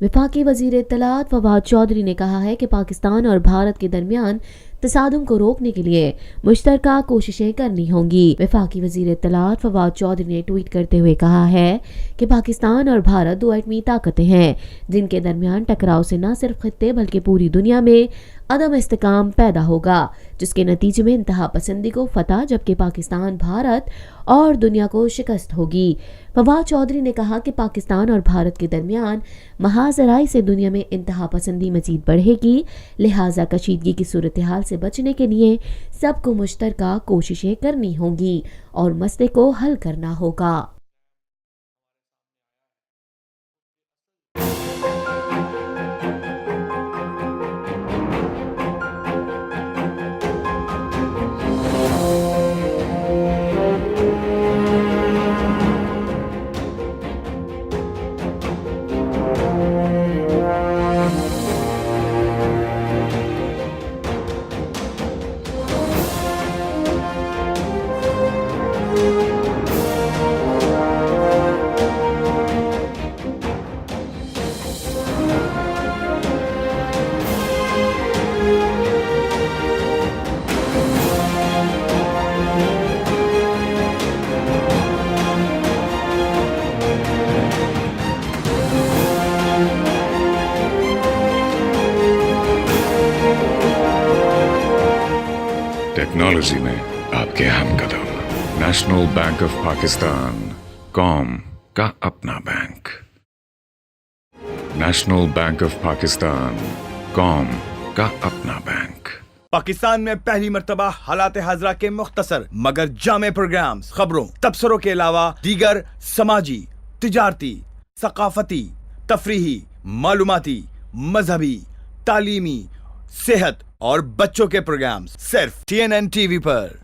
वफाकी वजीर इत्तलात फवाद चौधरी ने कहा है कि पाकिस्तान और भारत के दरमियान तसादुम को रोकने के लिए मुश्तरका कोशिशें करनी होंगी। वफाकी वजीर इत्तलात फवाद चौधरी ने ट्वीट करते हुए कहा है कि पाकिस्तान और भारत दो एटमी ताकतें हैं जिनके दरमियान टकराव से न सिर्फ खित्ते बल्कि पूरी दुनिया में अदम इस्तेकाम पैदा होगा, जिसके नतीजे में इंतहा पसंदी को फतह जबकि पाकिस्तान, भारत और दुनिया को शिकस्त होगी। फवाद चौधरी ने कहा कि पाकिस्तान और भारत के दरमियान महाजराई से दुनिया में इंतहा पसंदी मजीद बढ़ेगी, लिहाजा कशीदगी की सूरत हाल से बचने के लिए सबको मुश्तरका कोशिशें करनी होंगी और मसले को हल करना होगा। टेक्नोलॉजी में आपके हम कदम। नेशनल बैंक ऑफ पाकिस्तान, कौम का अपना bank. National bank of Pakistan, कौम का अपना बैंक। पाकिस्तान में पहली मर्तबा हालात हाजरा के मुख्तसर मगर जामे प्रोग्राम्स, खबरों, तबसरों के अलावा दीगर समाजी, तिजारती, सकाफती, तफरीही, मालूमाती, मजहबी, तालीमी, सेहत और बच्चों के प्रोग्राम्स सिर्फ TNN TV पर।